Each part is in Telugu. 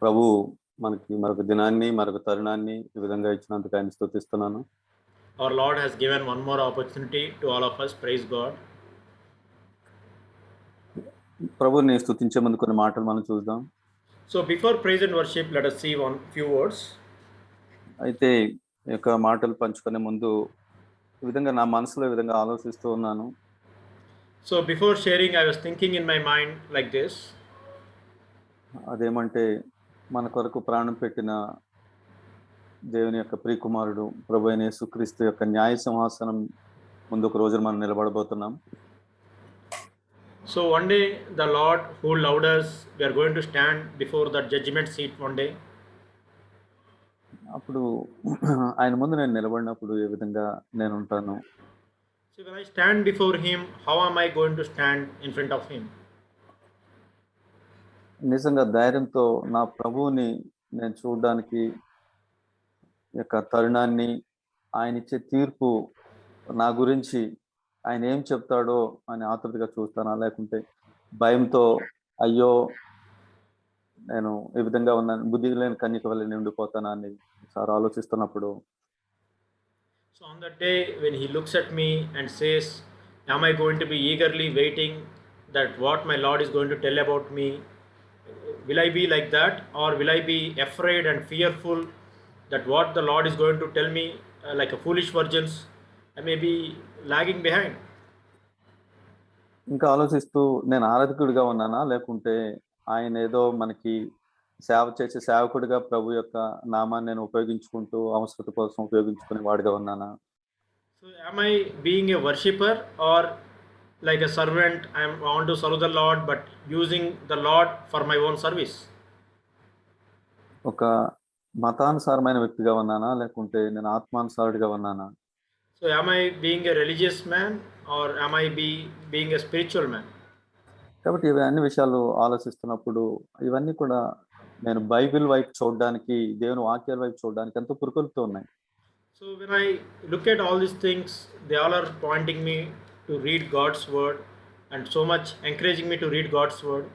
ప్రభు మనకి మరొక దినాన్ని, మరొక తరుణాన్ని ఈ విధంగా ఇచ్చినందుకు ఆయన్ని స్తుతిస్తున్నాను. Our Lord has given one more opportunity to all of us. Praise God. ప్రభువుని స్తుతించే ముందు కొన్ని మాటలు మనం చూద్దాం. So before praise and worship, let us see one few words. అయితే ఈ యొక్క మాటలు పంచుకునే ముందు ఈ విధంగా నా మనసులో ఈ విధంగా ఆలోచిస్తూ ఉన్నాను. So before sharing, I was thinking in my mind like this. అదేమంటే మన కొరకు ప్రాణం పెట్టిన దేవుని యొక్క ప్రియకుమారుడు ప్రభు అయిన యేసుక్రీస్తు యొక్క న్యాయ సింహాసనం ముందు ఒక రోజు మనం నిలబడబోతున్నాం. So one day, the Lord who loved us, we are going to stand before the judgment seat one day. అప్పుడు ఆయన ముందు నేను నిలబడినప్పుడు ఏ విధంగా నేను ఉంటాను. So when I stand before Him, how am I going to stand in front of Him? నిజంగా ధైర్యంతో నా ప్రభువుని నేను చూడడానికి యొక్క తరుణాన్ని, ఆయన ఇచ్చే తీర్పు నా గురించి ఆయన ఏం చెప్తాడో అని ఆతృతగా చూస్తానా, లేకుంటే భయంతో అయ్యో నేను ఈ విధంగా ఉన్నాను, బుద్ధి లేని కన్యక వల్ల నిండిపోతానా అని సార్ ఆలోచిస్తున్నప్పుడు So on that day, when He looks at me and says, am I going to be eagerly waiting that what my Lord is going to tell about me? Will I be like that, or will I be afraid and fearful that what the Lord is going to tell me like a foolish virgins? I may be lagging behind. ఇంకా ఆలోచిస్తూ నేను ఆరాధకుడిగా ఉన్నానా, లేకుంటే ఆయన ఏదో మనకి సేవ చేసే సేవకుడిగా ప్రభు యొక్క నామాన్ని నేను ఉపయోగించుకుంటూ అవసరత కోసం ఉపయోగించుకునే వాడిగా ఉన్నానా? So am I being a worshipper, or like a servant? I want to serve the Lord, but using the Lord for my own service. ఒక మతానుసారమైన వ్యక్తిగా ఉన్నానా, లేకుంటే నేను ఆత్మానుసారుడిగా ఉన్నానా? So am I being a religious man, or am I being a spiritual man? కాబట్టి ఇవి అన్ని విషయాలు ఆలోచిస్తున్నప్పుడు ఇవన్నీ కూడా నేను బైబిల్ వైపు చూడడానికి, దేవుని వాక్యాల వైపు చూడడానికి ఎంతో పురుకొల్పుతూ ఉన్నాయి. So when I look at all these things, they all are pointing me to read God's word, and so much encouraging me to read God's word.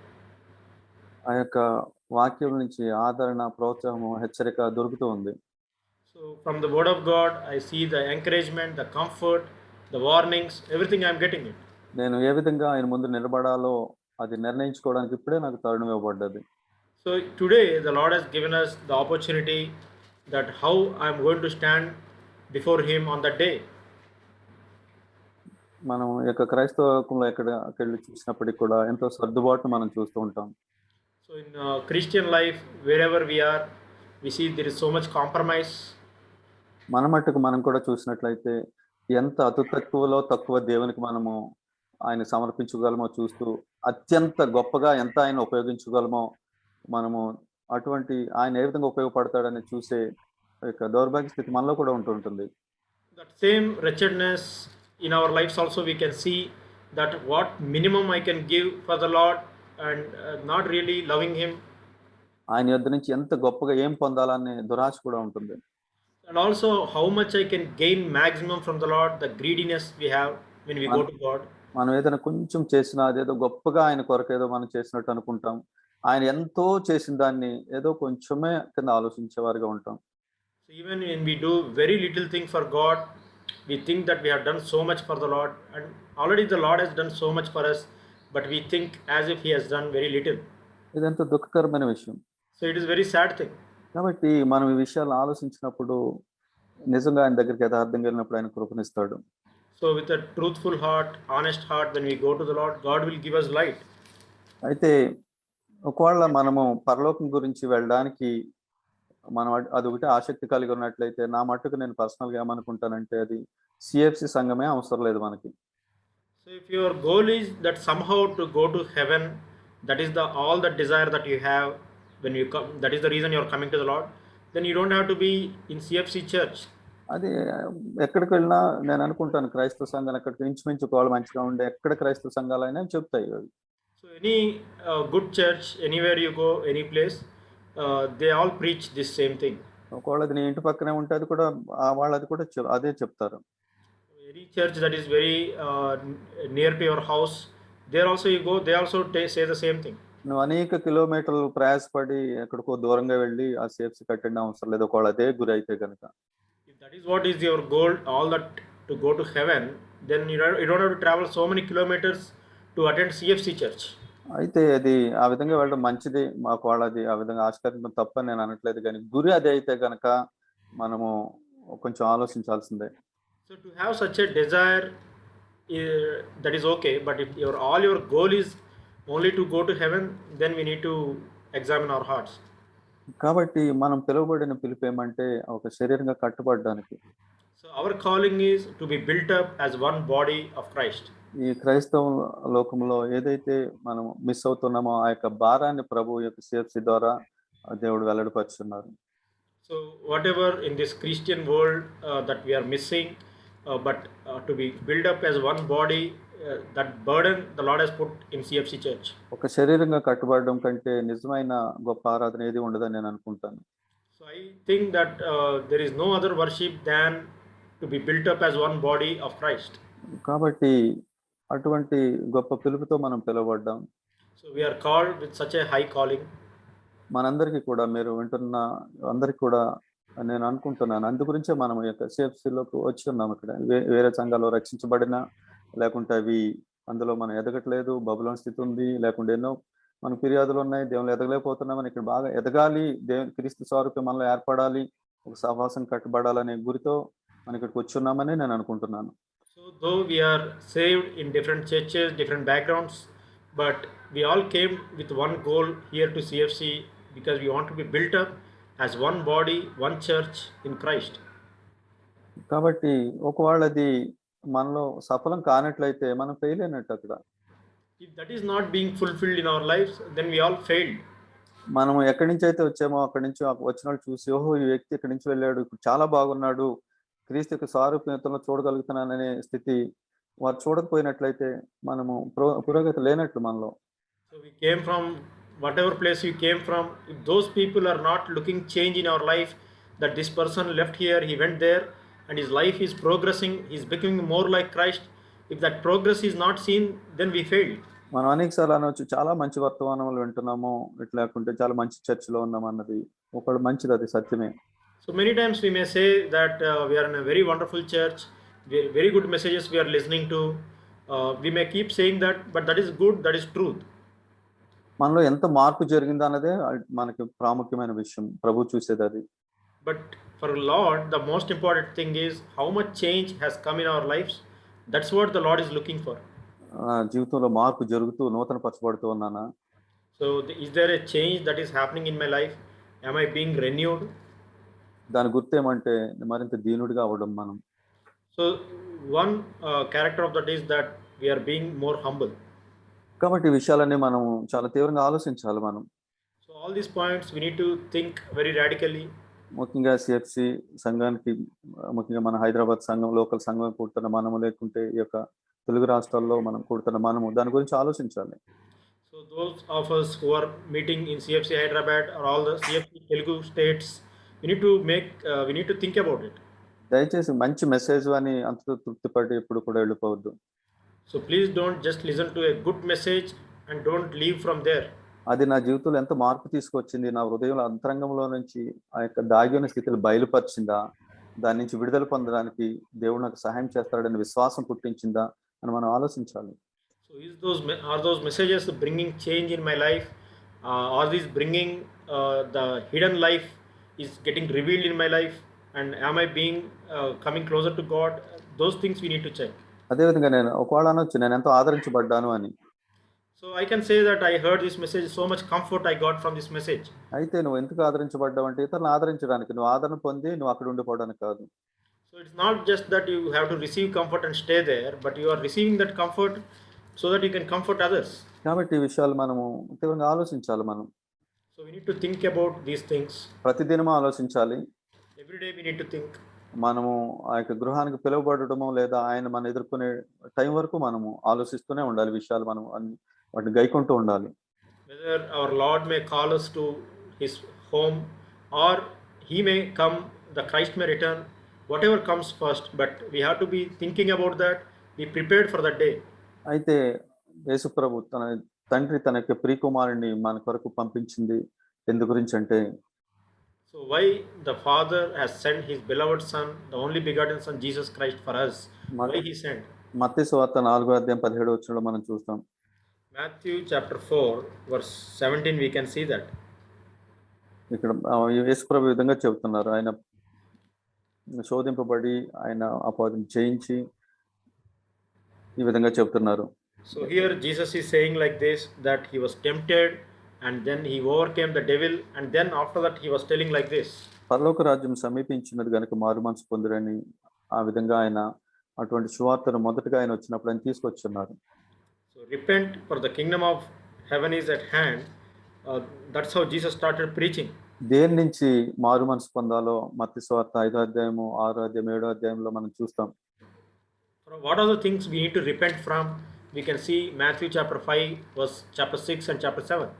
ఆ యొక్క వాక్యం నుంచి ఆదరణ, ప్రోత్సాహము, హెచ్చరిక దొరుకుతూ ఉంది. So from the word of God, I see the encouragement, the comfort, the warnings, everything I am getting it. నేను ఏ విధంగా ఆయన ముందు నిలబడాలో అది నిర్ణయించుకోవడానికి ఇప్పుడే నాకు తరుణం ఇవ్వబడ్డది. So today the Lord has given us the opportunity that how I am going to stand before Him on that day. మనం ఈ యొక్క క్రైస్తవంలో ఎక్కడికెళ్ళి చూసినప్పటికీ కూడా ఎంతో సర్దుబాటును మనం చూస్తూ ఉంటాం. So in Christian life, wherever we are, we see there is so much compromise. మన మట్టుకు మనం కూడా చూసినట్లయితే ఎంత అతి తక్కువలో తక్కువ దేవునికి మనము ఆయన సమర్పించగలమో చూస్తూ, అత్యంత గొప్పగా ఎంత ఆయన ఉపయోగించగలమో మనము అటువంటి ఆయన ఏ విధంగా ఉపయోగపడతాడని చూసే యొక్క దౌర్భాగ్య స్థితి మనలో కూడా ఉంటుంటుంది. That same wretchedness in our lives also, we can see that what minimum I can give for the Lord, and not really loving Him. ఆయన యొద్ద నుంచి ఎంత గొప్పగా ఏం పొందాలనే దురాశ కూడా ఉంటుంది. And also how much I can gain maximum from the Lord, the greediness we have when we go to God. మనం ఏదైనా కొంచెం చేసినా అదేదో గొప్పగా ఆయన కొరకు ఏదో మనం చేసినట్టు అనుకుంటాం. ఆయన ఎంతో చేసిన దాన్ని ఏదో కొంచెమే కింద ఆలోచించేవారుగా ఉంటాం. So even when we do very little thing for God, we think that we have done so much for the Lord, and already the Lord has done so much for us, but we think as if He has done very little. ఇదంతా దుఃఖకరమైన విషయం. So it is very sad thing. కాబట్టి మనం ఈ విషయాలను ఆలోచించినప్పుడు నిజంగా ఆయన దగ్గరికి యథార్థంగా వెళ్ళినప్పుడు ఆయన కృపనిస్తాడు. So with a truthful heart, honest heart, when we go to the Lord, God will give us light. అయితే ఒకవేళ మనము పరలోకం గురించి వెళ్ళడానికి మనం అదొకటి ఆసక్తి కలిగి ఉన్నట్లయితే, నా మట్టుకు నేను పర్సనల్గా ఏమనుకుంటానంటే అది సిఎఫ్సి సంఘమే అవసరం లేదు మనకి. So if your goal is that somehow to go to heaven, that is the all the desire that you have when you come, that is the reason you are coming to the Lord, then you don't have to be in CFC church. అది ఎక్కడికి వెళ్ళినా నేను అనుకుంటాను క్రైస్తవ సంఘాలు ఎక్కడికి ఇంచుమించు ఒకవేళ మంచిగా ఉండే ఎక్కడ క్రైస్తవ సంఘాలైనా చెప్తాయి అవి. So any good church, anywhere you go, any place, they all preach this same thing. ఒకవేళ అది నీ ఇంటి పక్కనే ఉంటే అది కూడా వాళ్ళది కూడా అదే చెప్తారు. Any church that is very near to your house, there also you go, they also say the same thing. నువ్వు అనేక కిలోమీటర్లు ప్రయాసపడి ఎక్కడికో దూరంగా వెళ్ళి ఆ CFC అటెండ్ అవసరం లేదు. ఒకవేళ అదే గురి అయితే గనక. If that is what is your goal, all that to go to heaven, then you don't have to travel so many kilometers to attend CFC church. అయితే అది ఆ విధంగా వెళ్ళడం మంచిది. ఒకవేళ అది ఆ విధంగా ఆచరించడం తప్పని నేను అనట్లేదు గానీ, గురి అదే అయితే గనక మనము కొంచెం ఆలోచించాల్సిందే. So to have such a desire, that is okay. But if all your goal is only to go to heaven, then we need to examine our hearts. కాబట్టి మనం పిలువబడిన పిలుపేమంటే ఒక శరీరంగా కట్టుబడడానికి. So our calling is to be built up as one body of Christ. ఈ క్రైస్తవ లోకంలో ఏదైతే మనం మిస్ అవుతున్నామో ఆ యొక్క భారాన్ని ప్రభువు యొక్క CFC ద్వారా దేవుడు వెల్లడిపరుచున్నారు. So whatever in this Christian world that we are missing, but to be built up as one body, that burden the Lord has put in CFC church. ఒక శరీరంగా కట్టుబడడం కంటే నిజమైన గొప్ప ఆరాధన ఏది ఉండదని నేను అనుకుంటాను. So I think that there is no other worship than to be built up as one body of Christ. కాబట్టి అటువంటి గొప్ప పిలుపుతో మనం పిలువబడ్డాం. So we are called with such a high calling. మనందరికీ కూడా మీరు వింటున్న అందరికి కూడా నేను అనుకుంటున్నాను. అందు గురించే మనం ఈ యొక్క CFCలోకి వచ్చి ఉన్నాం ఇక్కడ. వేరే సంఘాల్లో రక్షించబడిన లేకుంటే అవి అందులో మనం ఎదగట్లేదు, బబులోను స్థితి ఉంది, లేకుంటే ఎన్నో మనకు ఫిర్యాదులు ఉన్నాయి, దేవుళ్ళు ఎదగలేకపోతున్నామని ఇక్కడ బాగా ఎదగాలి, దేవుని క్రీస్తు స్వరూపం మనలో ఏర్పడాలి, ఒక సహవాసం కట్టబడాలనే గురితో మనం ఇక్కడికి వచ్చి ఉన్నామని నేను అనుకుంటున్నాను. So though we are saved in different churches, different backgrounds, but we all came with one goal here to CFC because we want to be built up as one body, one church in Christ. కాబట్టి ఒకవేళ అది మనలో సఫలం కానట్లయితే మనం ఫెయిల్ అయినట్టు అక్కడ. If that is not being fulfilled in our lives, then we all failed. మనం ఎక్కడి నుంచి అయితే వచ్చామో అక్కడి నుంచి వచ్చిన వాళ్ళు చూసి ఓహో ఈ వ్యక్తి ఇక్కడి నుంచి వెళ్ళాడు, ఇప్పుడు చాలా బాగున్నాడు, క్రీస్తు యొక్క సారూప్యతలో చూడగలుగుతున్నాననే స్థితి వారు చూడకపోయినట్లయితే మనము పురోగతి లేనట్లు మనలో. So we came from whatever place you came from. If those people are not looking change in our life, that this person left here, he went there, and his life is progressing, he's becoming more like Christ. If that progress is not seen, then we failed. మనం అనేకసార్లు అనవచ్చు చాలా మంచి వర్తమానాలు వింటున్నాము, ఇట్లా లేకుంటే చాలా మంచి చర్చిలో ఉన్నాం అన్నది ఒకడు మంచిది, అది సత్యమే. So many times we may say that we are in a very wonderful church, very good messages we are listening to. We may keep saying that, but that is good, that is truth. మనలో ఎంత మార్పు జరిగింది అన్నదే మనకి ప్రాముఖ్యమైన విషయం, ప్రభు చూసేది అది. But for Lord, the most important thing is how much change has come in our lives. That's what the Lord is looking for. జీవితంలో మార్పు జరుగుతూ నూతన పరచబడుతూ ఉన్నానా? So is there a change that is happening in my life? Am I being renewed? దాని గుర్తు ఏమంటే మరింత దీనుడిగా అవ్వడం మనం. So one character of that is that we are being more humble. కాబట్టి ఈ విషయాలన్నీ మనం చాలా తీవ్రంగా ఆలోచించాలి మనం. So all these points we need to think very radically. ముఖ్యంగా CFC సంఘానికి, ముఖ్యంగా మన హైదరాబాద్ సంఘం, లోకల్ సంఘం కూడుతున్న మనము, లేకుంటే ఈ యొక్క తెలుగు రాష్ట్రాల్లో మనం కూడుతున్న మనము దాని గురించి ఆలోచించాలి. So those of us who are meeting in CFC Hyderabad or all the CFC Telugu states, we need to think about it. దయచేసి మంచి మెసేజ్ అని అంతతో తృప్తిపడి ఎప్పుడు కూడా వెళ్ళిపోవద్దు. So please don't just listen to a good message and don't leave from there. అది నా జీవితంలో ఎంత మార్పు తీసుకొచ్చింది, నా హృదయంలో అంతరంగంలో నుంచి ఆ యొక్క దాగి ఉన్న స్థితిని బయలుపరిచిందా, దాని నుంచి విడుదల పొందడానికి దేవుడు నాకు సహాయం చేస్తాడని విశ్వాసం పుట్టించిందా అని మనం ఆలోచించాలి. So are those messages bringing change in my life? Are these bringing the hidden life is getting revealed in my life? And am I being coming closer to God? Those things we need to check. అదేవిధంగా నేను ఒకవేళ అనొచ్చు నేను ఎంతో ఆదరించబడ్డాను అని. So I can say that I heard this message, so much comfort I got from this message. అయితే నువ్వు ఎందుకు ఆదరించబడ్డావు అంటే ఇతరులను ఆదరించడానికి, నువ్వు ఆదరణ పొంది నువ్వు అక్కడ ఉండిపోవడానికి కాదు. So it's not just that you have to receive comfort and stay there, but you are receiving that comfort so that you can comfort others. కాబట్టి ఈ విషయాలు మనము తీవ్రంగా ఆలోచించాలి మనం. So we need to think about these things. ప్రతిదినము ఆలోచించాలి. Every day we need to think. మనము ఆ యొక్క గృహానికి పిలువబడటము లేదా ఆయన మనం ఎదుర్కొనే టైం వరకు మనము ఆలోచిస్తూనే ఉండాలి విషయాలు, మనం వాటిని గైకుంటూ ఉండాలి. Whether our Lord may call us to his home or he may come, the Christ may return, whatever comes first, but we have to be thinking about that, be prepared for that day. అయితే యేసు ప్రభు తండ్రి తన యొక్క ప్రియకుమారుని మన కొరకు పంపించింది ఎందు గురించి అంటే So why the Father has sent His beloved Son, the only begotten Son, Jesus Christ for us? Why He sent? మత్తయి సువార్త 4:17 మనం చూస్తాం. Matthew chapter 4, verse 17, we can see that. ఇక్కడ యేసుప్రభు ఈ విధంగా చెబుతున్నారు. ఆయన శోధింపబడి ఆయన అపవాదిని జయించి ఈ విధంగా చెబుతున్నారు. So here Jesus is saying like this, that he was tempted and then he overcame the devil, and then after that he was telling like this. పరలోక రాజ్యం సమీపించినది గనుక మారు మనసు పొందురని ఆ విధంగా ఆయన అటువంటి సువార్తను మొదటగా ఆయన వచ్చినప్పుడు ఆయన తీసుకొచ్చున్నారు. So repent, for the kingdom of heaven is at hand. That's how Jesus started preaching. దేని నుంచి మారు మనసు పొందాలో మత్తయి సువార్త 5వ అధ్యాయము 6వ అధ్యాయం 7వ అధ్యాయంలో మనం చూస్తాం. What are the things we need to repent from? We can see Matthew chapter 5, verse chapter 6 and chapter 7.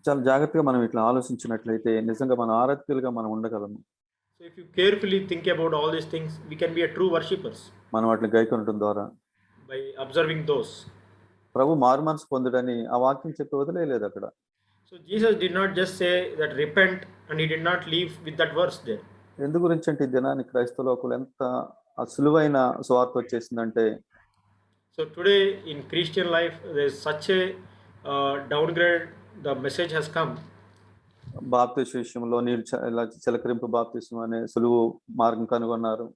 చాలా జాగ్రత్తగా మనం ఇట్లా ఆలోచించినట్లయితే నిజంగా మన ఆరాధ్యులుగా మనం ఉండగలము. So if you carefully think about all these things, we can be a true worshippers మనం వాటిని గైకొనడం ద్వారా by observing those. ప్రభు మారు మనసు పొందుడని ఆ వాక్యం చెప్పి వదిలేయలేదు అక్కడ. So Jesus did not just say that repent, and he did not leave with that verse there. ఎందు గురించి అంటే ఈ దినాన్ని క్రైస్తవ లోకులు ఎంత సులువైన సువార్త వచ్చేసిందంటే So today in Christian life there is such a downgrade. The message has come. బాప్తిస్మ విషయంలో నీరు ఇలా చిలకరింపు బాప్తిస్మ అనే సులువు మార్గం కనుగొన్నారు.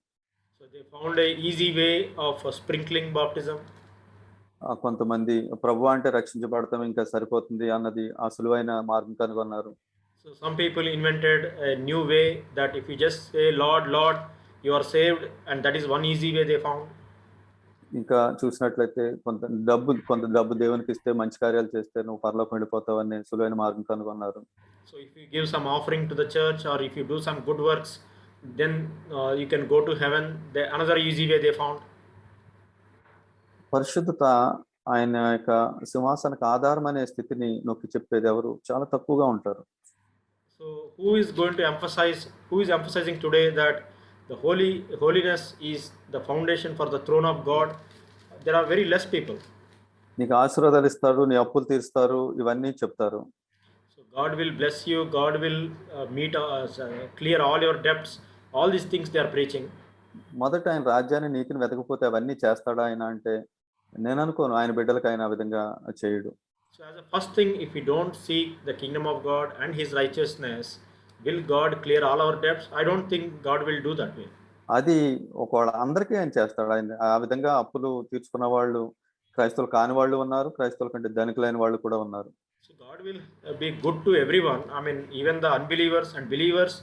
So they found a easy way of sprinkling baptism. కొంతమంది ప్రభు అంటే రక్షించబడతాం ఇంకా సరిపోతుంది అన్నది ఆ సులువైన మార్గం కనుగొన్నారు. So some people invented a new way that if you just say Lord, Lord, you are saved, and that is one easy way they found. ఇంకా చూసినట్లయితే కొంత డబ్బు దేవునికి ఇస్తే మంచి కార్యాలు చేస్తే నువ్వు పరలోకం వెళ్ళిపోతావు అనే సులువైన మార్గం కనుగొన్నారు. So if you give some offering to the church, or if you do some good works, then you can go to heaven. Another easy way they found. పరిశుద్ధత ఆయన యొక్క సింహాసనకు ఆధారం అనే స్థితిని నొక్కి చెప్పేది ఎవరు చాలా తక్కువగా ఉంటారు. So who is emphasizing today that the holiness is the foundation for the throne of God? There are very less people. నీకు ఆశీర్వాదాలు ఇస్తారు, నీ అప్పులు తీరుస్తారు, ఇవన్నీ చెప్తారు. So God will bless you, God will clear all your debts. All these things they are preaching. మొదట ఆయన రాజ్యాన్ని నీతిని వెతకపోతే అవన్నీ చేస్తాడా ఆయన అంటే నేను అనుకోను. ఆయన బిడ్డలకు ఆయన ఆ విధంగా చేయడు. So as a first thing, if we don't seek the kingdom of God and his righteousness, will God clear all our debts? I don't think God will do that way. అది ఒకవేళ అందరికీ ఆయన చేస్తాడు. ఆయన ఆ విధంగా అప్పులు తీర్చుకున్న వాళ్ళు క్రైస్తవులు కాని వాళ్ళు ఉన్నారు, క్రైస్తవుల కంటే ధనికులైన వాళ్ళు కూడా ఉన్నారు. So God will be good to everyone. I mean, even the unbelievers and believers,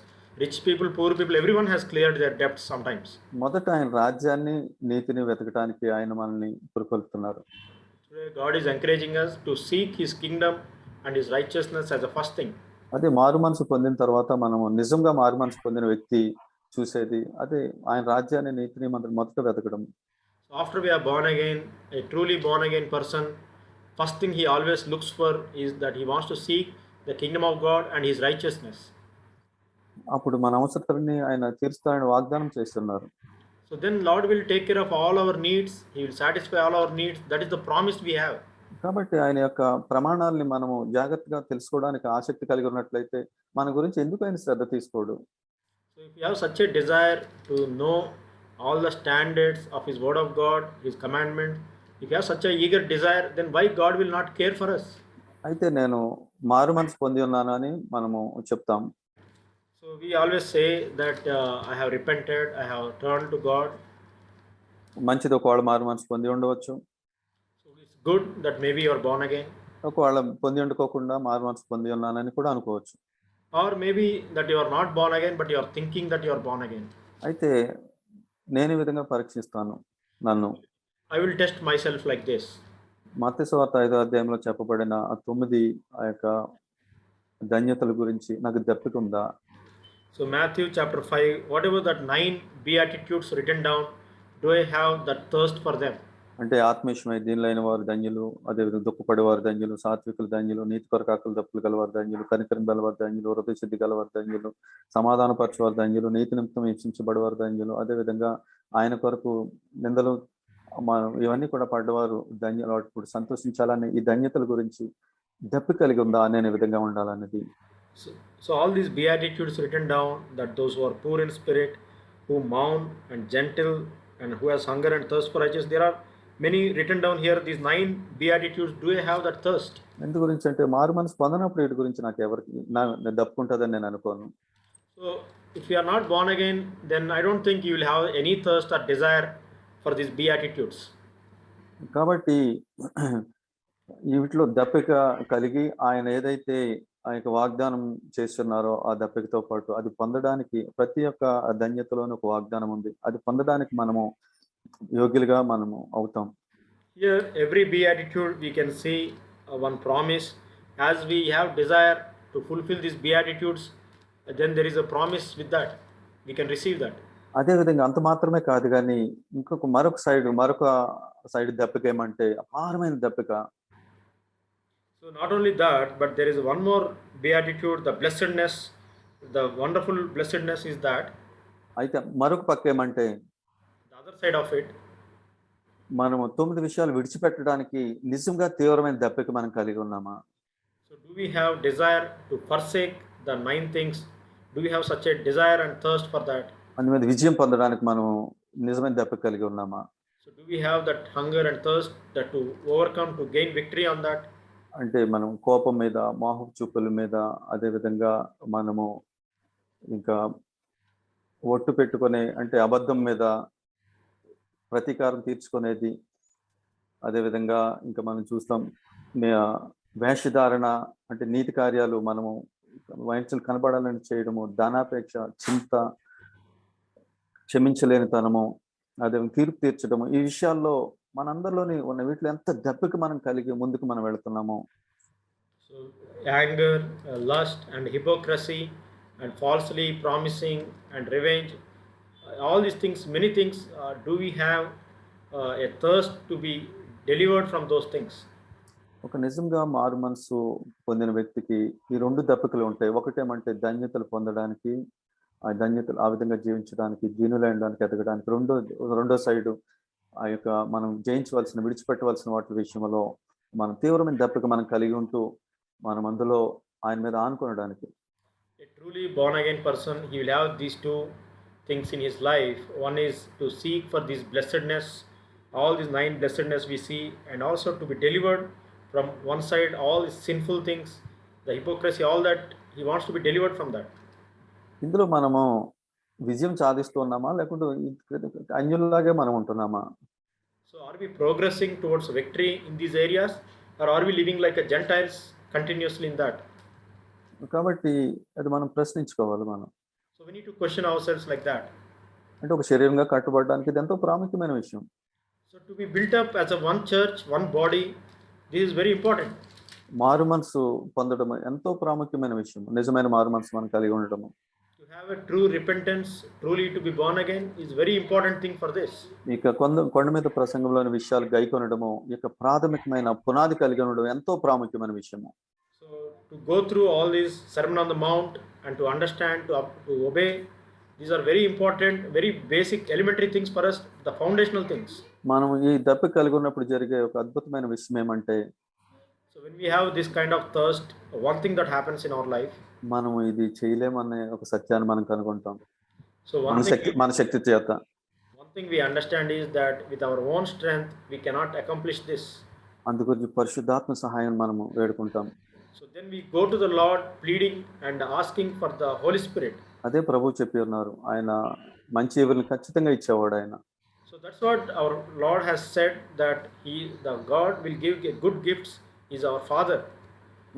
rich people, poor people, everyone has cleared their debts sometimes. మొదట ఆయన రాజ్యాన్ని నీతిని వెతకడానికి ఆయన మనల్ని పురుకొల్పుతున్నారు. Today God is encouraging us to seek his kingdom and his righteousness as the first thing. అదే మారు మనసు పొందిన తర్వాత మనము నిజంగా మారు మనసు పొందిన వ్యక్తి చూసేది అదే ఆయన రాజ్యాన్ని నీతిని మనం మొదట వెతకడం. So after we are born again, a truly born again person, first thing he always looks for is that he wants to seek the kingdom of God and his righteousness. అప్పుడు మన అవసరాన్ని ఆయన తీరుస్తాడని వాగ్దానం చేస్తున్నారు. So then Lord will take care of all our needs. He will satisfy all our needs. That is the promise we have. కాబట్టి ఆయన యొక్క ప్రమాణాలని మనము జాగ్రత్తగా తెలుసుకోవడానికి ఆసక్తి కలిగి ఉన్నట్లయితే మన గురించి ఎందుకు ఆయన శ్రద్ధ తీసుకోడు? So if you have such a desire to know all the standards of his word of God, his commandment, if you have such a eager desire, then why God will not care for us? అయితే నేను మారు మనసు పొంది ఉన్నాను అని మనము చెప్తాం. So we always say that I have repented, I have turned to God. మంచిది ఒకవేళ మారు మనసు పొంది ఉండవచ్చు. So it's good that maybe you are born again. ఒకవేళ పొంది ఉండుకోకుండా మారు మనసు పొంది ఉన్నానని కూడా అనుకోవచ్చు. Or maybe that you are not born again, but you are thinking that you are born again. అయితే నేను ఈ విధంగా పరీక్షిస్తాను నన్ను. I will test myself like this. మత్తయి సువార్త 5వ అధ్యాయంలో చెప్పబడిన 9 ఆ యొక్క ధన్యతల గురించి నాకు దప్పిక ఉందా? So Matthew chapter 5, whatever that 9 beatitudes written down, do I have that thirst for them? అంటే ఆత్మీయమై దీనులైన వారు ధన్యులు, అదేవిధంగా దుఃఖపడేవారు ధన్యులు, సాత్వికులు ధన్యులు, నీతి కొరకు ఆకలి దప్పులు గలవారు ధన్యులు, కనికరం గలవారు ధన్యులు, హృదయ శుద్ధి గలవారు ధన్యులు, సమాధానపరచువారు ధన్యులు, నీతి నిమిత్తం హింసించబడేవారు ధన్యులు, అదేవిధంగా ఆయన కొరకు నిందలు మనం ఇవన్నీ కూడా పడ్డవారు ధన్యులు, ఇప్పుడు సంతోషించాలని ఈ ధన్యతల గురించి దప్పి కలిగి ఉందా అనే విధంగా ఉండాలనేది. So all these beatitudes written down, that those who are poor in spirit, who mourn and gentle, and who has hunger and thirst for righteousness, there are many written down here. These 9 beatitudes, do you have that thirst? ఎందు గురించి అంటే మారు మనసు పొందనప్పుడు వీటి గురించి నాకు ఎవరికి దప్పుకుంటుందని నేను అనుకోను. So if you are not born again, then I don't think you will have any thirst or desire for these beatitudes. కాబట్టి వీటిలో దప్పిక కలిగి ఆయన ఏదైతే ఆ యొక్క వాగ్దానం చేస్తున్నారో ఆ దప్పికతో పాటు అది పొందడానికి ప్రతి ఒక్క ధన్యతలోని ఒక వాగ్దానం ఉంది. అది పొందడానికి మనము యోగ్యులుగా మనము అవుతాం. Here every beatitude we can see one promise. As we have desire to fulfill these beatitudes, then there is a promise with that. We can receive that. అదే విధంగా అంత మాత్రమే కాదు కానీ మరొక సైడ్ దప్పిక ఏమంటే అపారమైన దప్పిక. So not only that, but there is one more beatitude, the blessedness, the wonderful blessedness is that. అయితే మరొక పక్క ఏమంటే the other side of it, మనము 9 విషయాలు విడిచిపెట్టడానికి నిజంగా తీవ్రమైన దప్పిక మనం కలిగి ఉన్నామా? So do we have desire to forsake the 9 things? Do we have such a desire and thirst for that? అందు మీద విజయం పొందడానికి మనం నిజమైన దప్పిక కలిగి ఉన్నామా? So do we have that hunger and thirst that to overcome, to gain victory on that? అంటే మనం కోపం మీద, మోహపు చూపుల మీద, అదే విధంగా మనము ఇంకా ఒట్టు పెట్టుకునే అంటే అబద్ధం మీద ప్రతీకారం తీర్చుకునేది, అదేవిధంగా ఇంకా మనం చూస్తాం వేషధారణ అంటే నీతి కార్యాలు మనము వయసులు కనబడాలని చేయడము, ధనాపేక్ష, చింత, క్షమించలేనితనము, అదే తీర్పు తీర్చడము, ఈ విషయాల్లో మనందరిలోని ఉన్న వీటిలో ఎంత దప్పిక మనం కలిగి ముందుకు మనం వెళుతున్నాము. So anger, lust and hypocrisy and falsely promising and revenge, all these things, many things, do we have a thirst to be delivered from those things? ఒక నిజంగా మారు మనసు పొందిన వ్యక్తికి ఈ 2 దప్పికలు ఉంటాయి. ఒకటేమంటే ధన్యతలు పొందడానికి, ఆ ధన్యతలు ఆ విధంగా జీవించడానికి, దీనులైనడానికి, ఎదగడానికి. రెండో సైడు ఆ యొక్క మనం జయించవలసిన, విడిచిపెట్టవలసిన వాటి విషయంలో మనం తీవ్రమైన దప్పిక మనం కలిగి ఉంటూ మనం అందులో ఆయన మీద ఆనుకొనడానికి. A truly born again person, he will have these 2 things in his life. One is to seek for this blessedness, all these 9 blessedness we see, and also to be delivered from one side all these sinful things, the hypocrisy, all that he wants to be delivered from that. ఇందులో మనము విజయం సాధిస్తున్నామా లేకుంటే అన్యుల్లాగే మనం ఉంటున్నామా? So are we progressing towards victory in these areas, or are we living like a Gentiles continuously in that? కాబట్టి అది మనం ప్రశ్నించుకోవాలి మనం. So we need to question ourselves like that. అంటే ఒక శరీరంగా కట్టుబడడానికి ఇది ఎంతో ప్రాముఖ్యమైన విషయం. So to be built up as a one church, one body, this is very important. మారు మనసు పొందడం ఎంతో ప్రాముఖ్యమైన విషయం. నిజమైన మారు మనసు మనం కలిగి ఉండడం. To have a true repentance, truly to be born again, is very important thing for this. ఇక కొండ మీద ప్రసంగంలోని విషయాలు గైకొనడము, ఇక ప్రాథమికమైన పునాది కలిగి ఉండడం ఎంతో ప్రాముఖ్యమైన విషయము. So to go through all these Sermon on the Mount and to understand, to obey, these are very important, very basic, elementary things for us, the foundational things. మనం ఈ దప్పిక కలిగి ఉన్నప్పుడు జరిగే ఒక అద్భుతమైన విషయం ఏమంటే, So when we have this kind of thirst, one thing that happens in our life, మనం ఇది చేయలేమనే ఒక సత్యాన్ని మనం కనుగొంటాం. so మన శక్తి చేత. one thing we understand is that with our own strength we cannot accomplish this. అందుగురించి పరిశుద్ధాత్మ సహాయం మనము వేడుకుంటాం. So then we go to the Lord pleading and asking for the Holy Spirit. అదే ప్రభువు చెప్పి ఉన్నారు, ఆయన మంచి ఈవుల్ని ఖచ్చితంగా ఇచ్చేవాడు ఆయన. So that's what our Lord has said, that the God will give good gifts, is our Father.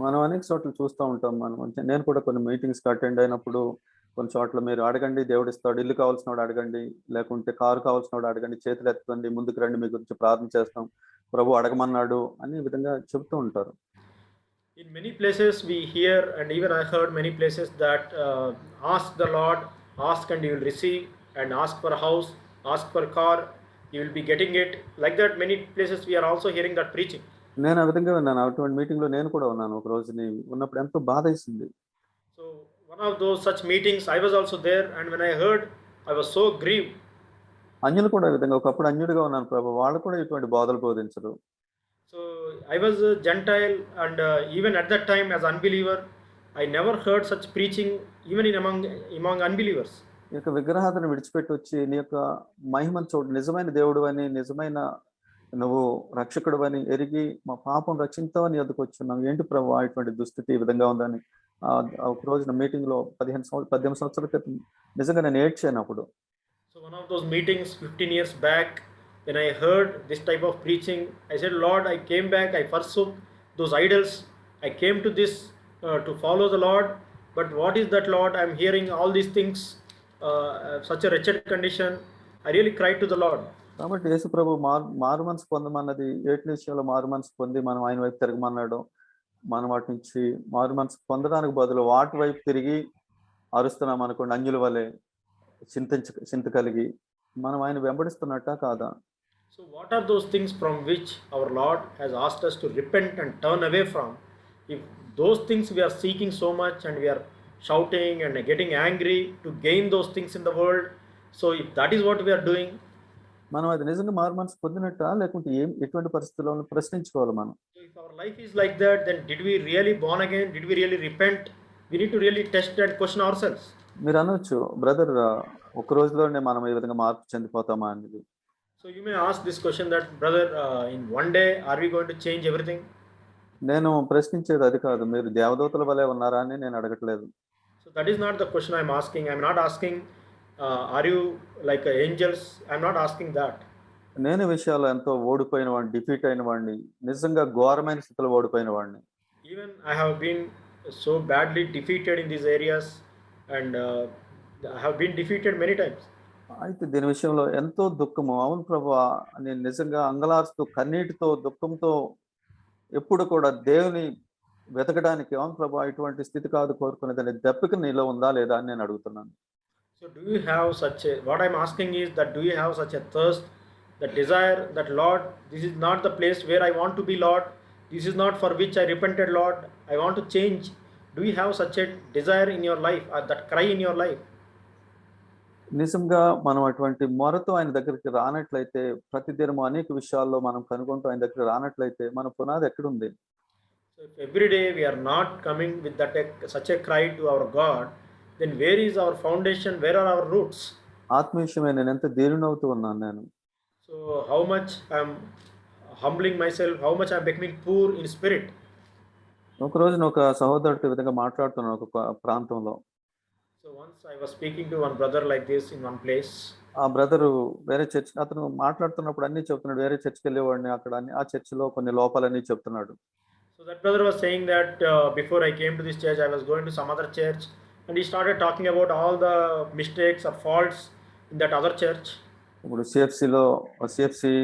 మనం అనేక చోట్ల చూస్తూ ఉంటాం. నేను కూడా కొన్ని మీటింగ్స్కి అటెండ్ అయినప్పుడు కొన్ని చోట్ల మీరు అడగండి దేవుడు ఇస్తాడు, ఇల్లు కావాల్సిన వాడు అడగండి, లేకుంటే కారు కావాల్సిన వాడు అడగండి, చేతులు ఎత్తండి, ముందుకు రండి, మీ గురించి ప్రార్థన చేస్తాం, ప్రభు అడగమన్నాడు అనే విధంగా చెబుతూ ఉంటారు. In many places we hear, and even I heard many places, that ask the Lord, ask and you will receive, and ask for a house, ask for a car, you will be getting it. Like that, many places we are also hearing that preaching. నేను ఆ విధంగా విన్నాను. అటువంటి మీటింగ్లో నేను కూడా ఉన్నాను. ఒక రోజుని ఉన్నప్పుడు ఎంతో బాధ వేసింది. So one of those such meetings I was also there, and when I heard, I was so grieved. అన్యులు కూడా ఈ విధంగా ఒకప్పుడు అన్యుడిగా ఉన్నాను ప్రభు, వాళ్ళు కూడా ఇటువంటి బోధలు బోధించరు. So I was a Gentile, and even at that time as unbeliever, I never heard such preaching even in among unbelievers. ఈ యొక్క విగ్రహాలను విడిచిపెట్టి వచ్చి నీ యొక్క మహిమను చూడు, నిజమైన దేవుడు అని, నిజమైన నువ్వు రక్షకుడు అని ఎరిగి మా పాపం రక్షించావని ఎదుకు వచ్చున్నాం. ఏంటి ప్రభు ఇటువంటి దుస్థితి ఈ విధంగా ఉందని ఒక రోజున మీటింగ్ లో 18 సంవత్సరాల క్రితం నిజంగా నేను ఏడ్చాను అప్పుడు. So one of those meetings 15 years back, when I heard this type of preaching, I said, Lord, I came back, I forsook those idols, I came to this to follow the Lord, but what is that, Lord? I'm hearing all these things, such a wretched condition. I really cried to the Lord. కాబట్టి యేసు ప్రభు మారు మనసు పొందమన్నది ఏటి విషయంలో మారు మనసు పొంది మనం ఆయన వైపు తిరగమన్నాడు. మనం వాటి నుంచి మారు మనసు పొందడానికి బదులు వాటి వైపు తిరిగి అరుస్తున్నాం అనుకోండి, అన్యుల వలె చింత కలిగి మనం ఆయన వెంబడిస్తున్నట్టా కాదా? So what are those things from which our Lord has asked us to repent and turn away from? If those things we are seeking so much and we are shouting and getting angry to gain those things in the world, so if that is what we are doing, మనం అది నిజంగా మారు మనసు పొందినట్టా లేకుంటే ఎటువంటి పరిస్థితుల్లో ప్రశ్నించుకోవాలి మనం. if our life is like that, then did we really born again? Did we really repent? We need to really test and question ourselves. మీరు అనొచ్చు, బ్రదర్ ఒక రోజులోనే మనం ఈ విధంగా మార్పు చెందిపోతామా అనేది. So you may ask this question that, brother, in one day are we going to change everything? నేను ప్రశ్నించేది అది కాదు, మీరు దేవదూతల వలె ఉన్నారా అని నేను అడగట్లేదు. So that is not the question I'm asking. I'm not asking are you like angels? I'm not asking that. నేను విషయాలు ఎంతో ఓడిపోయిన వాడిని, డిఫీట్ అయిన వాడిని, నిజంగా ఘోరమైన స్థితిలో ఓడిపోయిన వాడిని. Even I have been so badly defeated in these areas, and I have been defeated many times. అయితే దీని విషయంలో ఎంతో దుఃఖము. అవును ప్రభువా, నేను నిజంగా అంగలార్చుతూ కన్నీటితో దుఃఖంతో ఎప్పుడు కూడా దేవుని వెతకడానికి, అవును ప్రభువా ఇటువంటి స్థితి కాదు కోరుకునేదని దెబ్బకి నీలో ఉందా లేదా అని నేను అడుగుతున్నాను. So do you have such a, what I'm asking is that do you have such a thirst, that desire, that Lord, this is not the place where I want to be, Lord, this is not for which I repented, Lord, I want to change? Do you have such a desire in your life, or that cry in your life? నిజంగా మనం అటువంటి మొరతో ఆయన దగ్గరికి రానట్లయితే, ప్రతిదినము అనేక విషయాల్లో మనం కనుగొంటూ ఆయన దగ్గర రానట్లయితే మన పునాది ఎక్కడుంది? So if every day we are not coming with that such a cry to our God, then where is our foundation? Where are our roots? ఆత్మ విషయమే నేను ఎంత దీనునవుతూ ఉన్నాను నేను. So how much I'm humbling myself, how much I'm becoming poor in spirit. ఒక రోజున ఒక సహోదరుడితో ఈ విధంగా మాట్లాడుతున్నాను ఒక ప్రాంతంలో. So once I was speaking to one brother like this in one place. ఆ బ్రదరు వేరే చర్చ్, అతను మాట్లాడుతున్నప్పుడు అన్ని చెప్తున్నాడు, వేరే చర్చ్కి వెళ్ళేవాడిని, అక్కడ ఆ చర్చిలో కొన్ని లోపాలన్నీ చెప్తున్నాడు. So that brother was saying that before I came to this church, I was going to some other church, and he started talking about all the mistakes or faults in that other church. ఇప్పుడు సిఎఫ్సి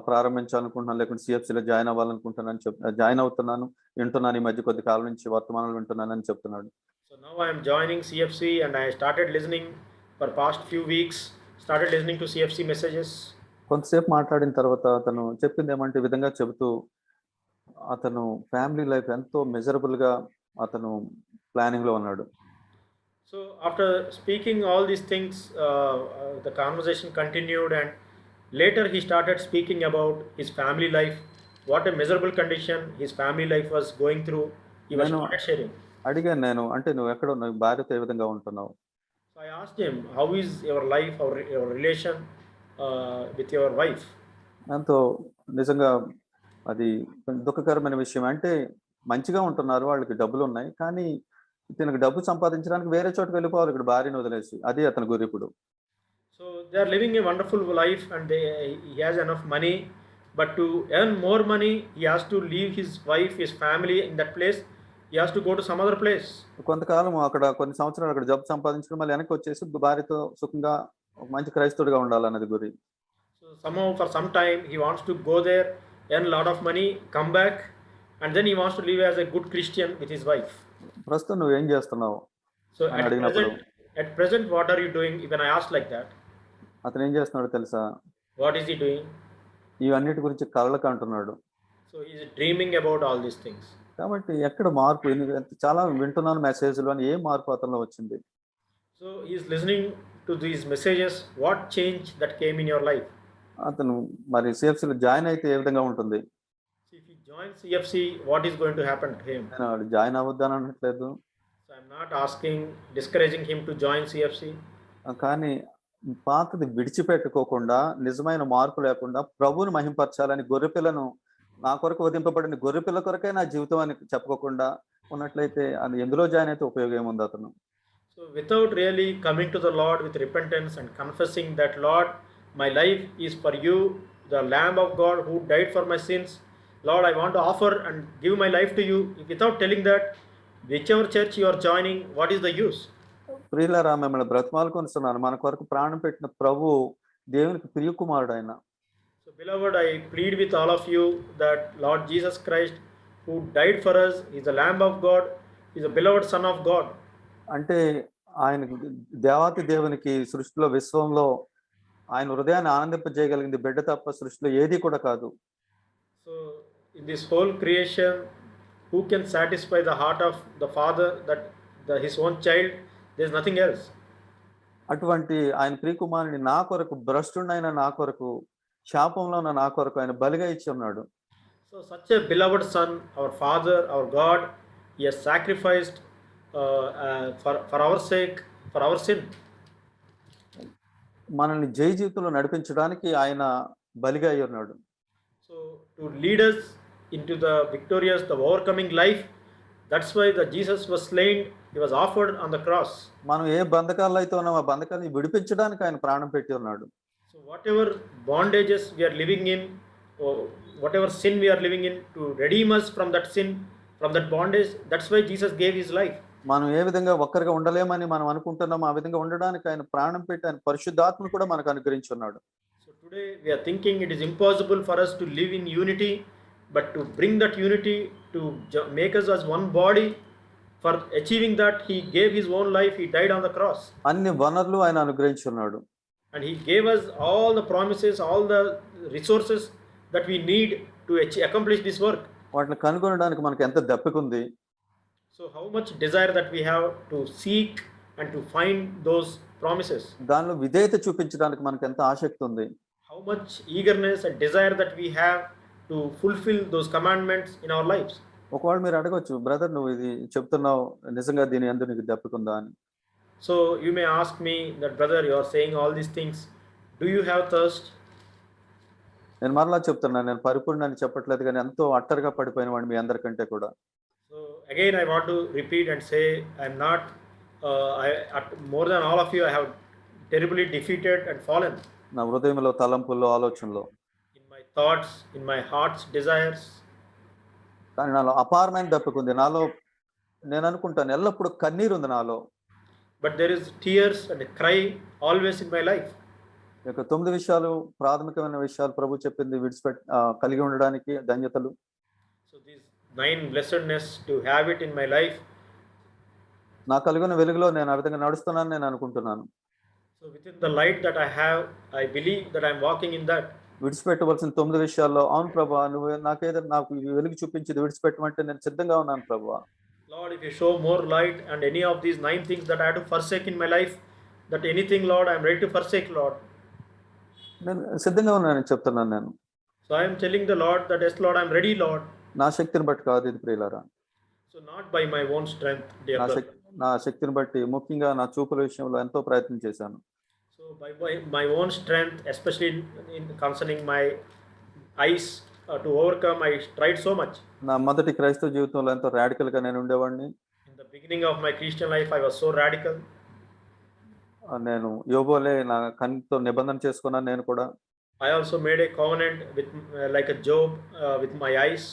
ప్రారంభించాలనుకుంటున్నాను, లేకుంటే సిఎఫ్సిలో జాయిన్ అవ్వాలనుకుంటున్నాను, జాయిన్ అవుతున్నాను, వింటున్నాను, ఈ మధ్య కొద్ది కాలం నుంచి వర్తమానాలు వింటున్నానని చెప్తున్నాడు. So now I am joining CFC, and I started listening for past few weeks, started listening to CFC messages. కొంతసేపు మాట్లాడిన తర్వాత అతను చెప్పింది ఏమంటే ఈ విధంగా చెబుతూ అతను ఫ్యామిలీ లైఫ్ ఎంతో మిజరబుల్గా అతను ప్లానింగ్లో ఉన్నాడు. So after speaking all these things, the conversation continued, and later he started speaking about his family life, what a miserable condition his family life was going through. He was started sharing. అడిగాను నేను, అంటే నువ్వు ఎక్కడ ఉన్నావు, భార్యతో ఏ విధంగా ఉంటున్నావు? So I asked him, how is your life or your relation with your wife? ఎంతో నిజంగా అది దుఃఖకరమైన విషయం. అంటే మంచిగా ఉంటున్నారు, వాళ్ళకి డబ్బులు ఉన్నాయి, కానీ ఇతనికి డబ్బు సంపాదించడానికి వేరే చోటుకు వెళ్ళిపోవాలి ఇక్కడ భార్యను వదిలేసి. అది అతని గురి ఇప్పుడు. So they are living a wonderful life, and he has enough money, but to earn more money he has to leave his wife, his family in that place. He has to go to some other place. కొంతకాలం అక్కడ కొన్ని సంవత్సరాలు అక్కడ డబ్బు సంపాదించుకుని మళ్ళీ వెనక్కి వచ్చేసి భార్యతో సుఖంగా ఒక మంచి క్రైస్తవుడిగా ఉండాలన్నది గురి. So somehow for some time he wants to go there, earn a lot of money, come back, and then he wants to live as a good Christian with his wife. ప్రస్తుతం నువ్వు ఏం చేస్తున్నావు So అని అడిగినప్పుడు at present what are you doing? When I asked like that, అతను ఏం చేస్తున్నాడు తెలుసా? what is he doing? ఇవన్నిటి గురించి కళ్ళకు అంటున్నాడు. So he is dreaming about all these things. కాబట్టి ఎక్కడ మార్పు? చాలా వింటున్నాను మెసేజ్లు అని, ఏ మార్పు అతనిలో వచ్చింది? So he is listening to these messages, what change that came in your life? అతను మరి సిఎఫ్సిలో జాయిన్ అయితే ఏ విధంగా ఉంటుంది? See, if he joins CFC, what is going to happen to him? నేను వాడు జాయిన్ అవ్వద్దని అనట్లేదు. So I'm not asking, discouraging him to join CFC. కానీ పాతది విడిచిపెట్టుకోకుండా, నిజమైన మార్పు లేకుండా ప్రభువుని మహింపరచాలని గొర్రెపిల్లను నా కొరకు వధింపబడిన గొర్రెపిల్ల కొరకే నా జీవితం అని చెప్పుకోకుండా ఉన్నట్లయితే అది ఎందులో జాయిన్ అయితే ఉపయోగం ఏముంది అతను? So without really coming to the Lord with repentance and confessing that, Lord, my life is for you, the Lamb of God who died for my sins. Lord, I want to offer and give my life to you. Without telling that, whichever church you are joining, what is the use? ప్రియులారా, మిమ్మల్ని బ్రతిమాలుకొనిస్తున్నాను. మన కొరకు ప్రాణం పెట్టిన ప్రభు దేవునికి ప్రియకుమారుడు ఆయన. So beloved, I plead with all of you that Lord Jesus Christ who died for us is the Lamb of God, is the beloved Son of God. అంటే ఆయన దేవాతి దేవునికి సృష్టిలో విశ్వంలో ఆయన హృదయాన్ని ఆనందింపజేయగలిగింది బిడ్డ తప్ప సృష్టిలో ఏది కూడా కాదు. So in this whole creation, who can satisfy the heart of the Father, that his own child? There is nothing else. అటువంటి ఆయన ప్రియకుమారుని నా కొరకు, భ్రష్టుడైన నా కొరకు, శాపంలో ఉన్న నా కొరకు ఆయన బలిగా ఇచ్చి ఉన్నాడు. So such a beloved Son, our Father, our God, he has sacrificed for our sake, for our sin. మనల్ని జయ జీవితంలో నడిపించడానికి ఆయన బలిగా అయి ఉన్నాడు. So to lead us into the victorious, the overcoming life, that's why the Jesus was slain, he was offered on the cross. మనం ఏ బంధకాల్లో అయితే ఉన్నామో ఆ బంధకాన్ని విడిపించడానికి ఆయన ప్రాణం పెట్టి ఉన్నాడు. So whatever bondages we are living in, or whatever sin we are living in, to redeem us from that sin, from that bondage, that's why Jesus gave his life. మనం ఏ విధంగా ఒక్కరిగా ఉండలేమని మనం అనుకుంటున్నామో ఆ విధంగా ఉండడానికి ఆయన ప్రాణం పెట్టి ఆయన పరిశుద్ధాత్మను కూడా మనకు అనుగ్రహించి ఉన్నాడు. So today we are thinking it is impossible for us to live in unity, but to bring that unity, to make us as one body, for achieving that he gave his own life, he died on the cross. అన్ని వనరులు ఆయన అనుగ్రహించి ఉన్నాడు. And he gave us all the promises, all the resources that we need to accomplish this work. వాటిని కనుగొనడానికి మనకు ఎంత దప్పికుంది. So how much desire that we have to seek and to find those promises. దానిలో విధేయత చూపించడానికి మనకు ఎంత ఆసక్తి ఉంది. How much eagerness and desire that we have to fulfill those commandments in our lives. ఒకవేళ మీరు అడగొచ్చు, బ్రదర్ నువ్వు ఇది చెప్తున్నావు నిజంగా దీని యందు నీకు దప్పికుందా అని. So you may ask me that, brother, you are saying all these things, do you have thirst? నేను మరలా చెప్తున్నాను, నేను పరిపూర్ణాన్ని చెప్పట్లేదు కానీ ఎంతో అట్టరుగా పడిపోయిన వాడిని మీ అందరికంటే కూడా. So again I want to repeat and say, I am not more than all of you, I have terribly defeated and fallen. నా హృదయంలో, తలంపుల్లో, ఆలోచనలో, In my thoughts, in my heart's desires. కానీ నాలో అపారమైన దప్పికుంది. నాలో నేను అనుకుంటాను ఎల్లప్పుడూ కన్నీరు ఉంది నాలో. But there is tears and a cry always in my life. ఈ యొక్క 9 విషయాలు, ప్రాథమికమైన విషయాలు ప్రభు చెప్పింది కలిగి ఉండడానికి ధన్యతలు. So these 9 blessedness to have it in my life. నా కలిగిన వెలుగులో నేను ఆ విధంగా నడుస్తున్నాను నేను అనుకుంటున్నాను. So within the light that I have, I believe that I am walking in that. విడిచిపెట్టవలసిన 9 విషయాల్లో, అవును ప్రభా నువ్వు నాకు వెలుగు చూపించింది విడిచిపెట్టమంటే నేను సిద్ధంగా ఉన్నాను ప్రభా. Lord, if you show more light and any of these 9 things that I have to forsake in my life, that anything, Lord, I am ready to forsake, Lord. నేను సిద్ధంగా ఉన్నానని చెప్తున్నాను నేను. So I am telling the Lord that, yes, Lord, I am ready, Lord. నా శక్తిని బట్టి కాదు ఇది ప్రియులారా. So not by my own strength, dear brother. నా శక్తిని బట్టి, ముఖ్యంగా నా చూపుల విషయంలో ఎంతో ప్రయత్నం చేశాను. So by my own strength, especially in concerning my eyes, to overcome, I tried so much. నా మొదటి క్రైస్తవ జీవితంలో ఎంతో రాడికల్ గా నేను ఉండేవాడిని. In the beginning of my Christian life, I was so radical. నేను యోబోలే నా కన్నుతో నిబంధన చేసుకున్నాను నేను కూడా. I also made a covenant with like a Job with my eyes.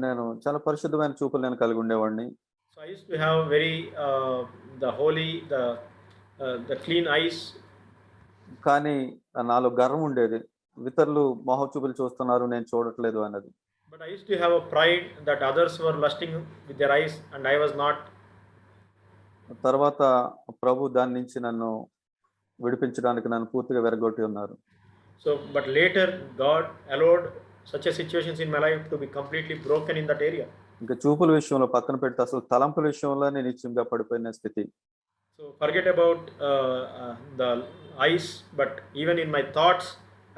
నేను చాలా పరిశుద్ధమైన చూపులు నేను కలిగి ఉండేవాడిని. So I used to have very the holy, the clean eyes. కానీ నాలో గర్వం ఉండేది, ఇతరులు మొహ చూపులు చూస్తున్నారు నేను చూడట్లేదు అన్నది. But I used to have a pride that others were lusting with their eyes and I was not. తర్వాత ప్రభు దాని నుంచి నన్ను విడిపించడానికి నన్ను పూర్తిగా వెరగొట్టి ఉన్నారు. So but later God allowed such a situations in my life to be completely broken in that area. ఇంకా చూపుల విషయంలో పక్కన పెడితే అసలు తలంపుల విషయంలో నేను నిశ్చయంగా పడిపోయిన స్థితి. So So forget about the eyes, but even in my thoughts,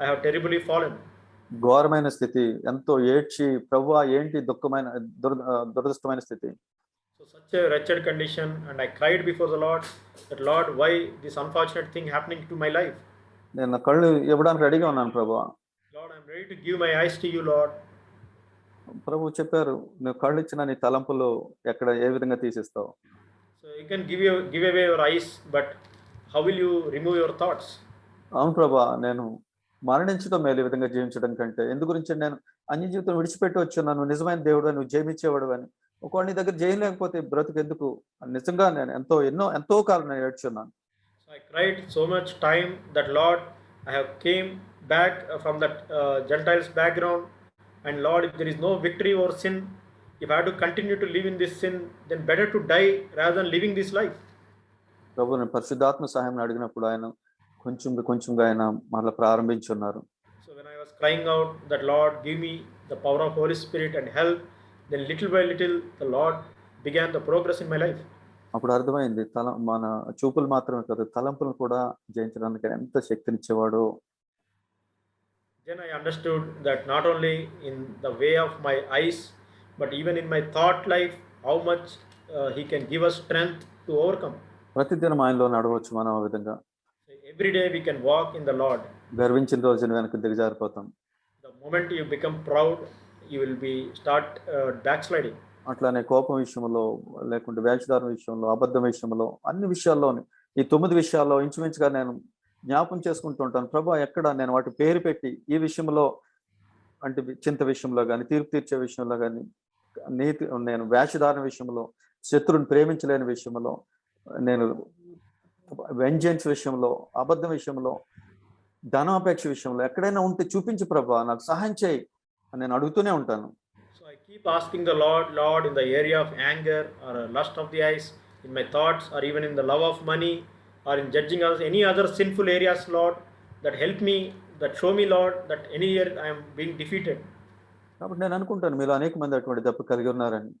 I have terribly fallen. ఘోరమైన స్థితి, ఎంతో ఏడ్చి ప్రభువా ఏంటి దుఃఖమైన దురదృష్టమైన స్థితి. So such a wretched condition, and I cried before the Lord that Lord, why this unfortunate thing happening to my life? నేను నా కళ్ళు ఇవ్వడానికి రెడీగా ఉన్నాను ప్రభువా. Lord, I'm ready to give my eyes to you, Lord. ప్రభువు చెప్పారు, నువ్వు కళ్ళు ఇచ్చిన నీ తలంపులు ఎక్కడ ఏ విధంగా తీసిస్తావు. So you can give away your eyes, but how will you remove your thoughts? అవును ప్రభువా, నేను మరణించడం మేలు ఈ విధంగా జీవించడం కంటే. ఎందు గురించి నేను అన్య జీవితం విడిచిపెట్టి వచ్చున్నాను, నిజమైన దేవుడు నువ్వు జయమిచ్చేవాడు అని. ఒకవేళ నీ దగ్గర జయం లేకపోతే బ్రతుకు ఎందుకు? నిజంగా నేను ఎంతో కాలం నేను ఏడ్చున్నాను. So I cried so much time that Lord, I have came back from that Gentiles background, and Lord, if there is no victory over sin, if I have to continue to live in this sin, then better to die rather than living this life. ప్రభు నేను పరిశుద్ధాత్మ సహాయం అడిగినప్పుడు ఆయన కొంచెంగా ఆయన మరలా ప్రారంభించున్నారు. So when I was crying out that Lord, give me the power of Holy Spirit and help, then little by little the Lord began the progress in my life. అప్పుడు అర్థమైంది మన చూపులు మాత్రమే కాదు తలంపులను కూడా జయించడానికి ఎంత శక్తినిచ్చేవాడో. Then I understood that not only in the way of my eyes, but even in my thought life, how much He can give us strength to overcome. ప్రతిదినం ఆయనలో నడవచ్చు మనం ఆ విధంగా. Every day we can walk in the Lord. గర్వించిన రోజున వెనక్కి దిగజారిపోతాం. The moment you become proud, you will start backsliding. అట్లానే కోపం విషయంలో, లేకుంటే వేషధారణ విషయంలో, అబద్ధం విషయంలో, అన్ని విషయాల్లోని ఈ 9 విషయాల్లో ఇంచుమించుగా నేను జ్ఞాపం చేసుకుంటూ ఉంటాను. ప్రభు ఎక్కడ నేను వాటి పేరు పెట్టి ఈ విషయంలో అంటే చింత విషయంలో కానీ, తీర్పు తీర్చే విషయంలో కానీ, నేను వేషధారణ విషయంలో, శత్రువుని ప్రేమించలేని విషయంలో, నేను వెంజెన్స్ విషయంలో, అబద్ధం విషయంలో, ధనాపేక్ష విషయంలో ఎక్కడైనా ఉంటే చూపించు ప్రభా, నాకు సహాయం చేయి అని నేను అడుగుతూనే ఉంటాను. So I keep asking the Lord, in the area of anger or lust of the eyes, in my thoughts, or even in the love of money, or in judging others, any other sinful areas, Lord, that help me, that show me, Lord, that any year I am being defeated. కాబట్టి నేను అనుకుంటాను మీలో అనేక మంది అటువంటి దెబ్బ కలిగి ఉన్నారని.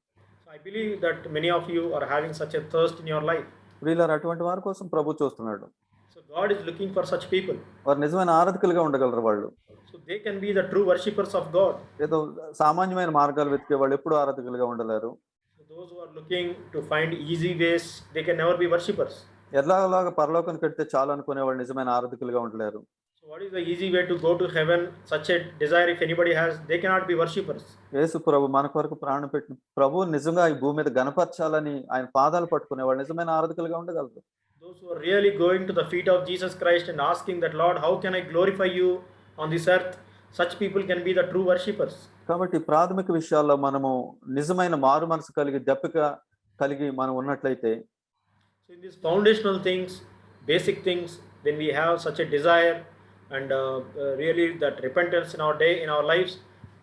So I believe that many of you are having such a thirst in your life. వీళ్ళ అటువంటి వారి కోసం ప్రభు చూస్తున్నాడు. So God is looking for such people. వారు నిజమైన ఆరాధకులుగా ఉండగలరు వాళ్ళు. So they can be the true worshippers of God. ఏదో సామాన్యమైన మార్గాలు వెతికే వాళ్ళు ఎప్పుడు ఆరాధకులుగా ఉండలేరు. So those who are looking to find easy ways, they can never be worshippers. ఎలాగలాగా పరలోకం కడితే చాలు అనుకునే వాళ్ళు నిజమైన ఆరాధకులుగా ఉండలేరు. So what is the easy way to go to heaven? Such a desire if anybody has, they cannot be worshippers. యేసు ప్రభు మన కొరకు ప్రాణం పెట్టిన ప్రభు నిజంగా ఈ భూమి మీద గణపరచాలని ఆయన పాదాలు పట్టుకునే వాళ్ళు నిజమైన ఆరాధకులుగా ఉండగలరు. Those who are really going to the feet of Jesus Christ and asking that, Lord, how can I glorify you on this earth? Such people can be the true worshippers. కాబట్టి ప్రాథమిక విషయాల్లో మనము నిజమైన మారు మనసు కలిగి దెబ్బక కలిగి మనం ఉన్నట్లయితే, So in these foundational things, basic things, when we have such a desire and really that repentance in our day, in our lives,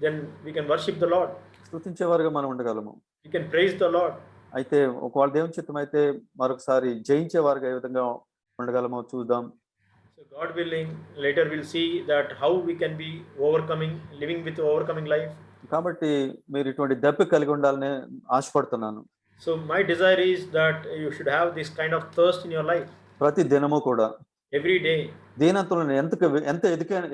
then we can worship the Lord. స్తుతించేవారుగా మనం ఉండగలము. We can praise the Lord. అయితే ఒకవేళ దేవుని చిత్తం అయితే మరొకసారి జయించేవారుగా ఏ విధంగా ఉండగలమో చూద్దాం. So God willing, later we'll see that how we can be overcoming, living with overcoming life. కాబట్టి మీరు ఇటువంటి దెబ్బ కలిగి ఉండాలని ఆశపడుతున్నాను. So my desire is that you should have this kind of thirst in your life. ప్రతి దినము కూడా Every day. దీనంతులు ఎంత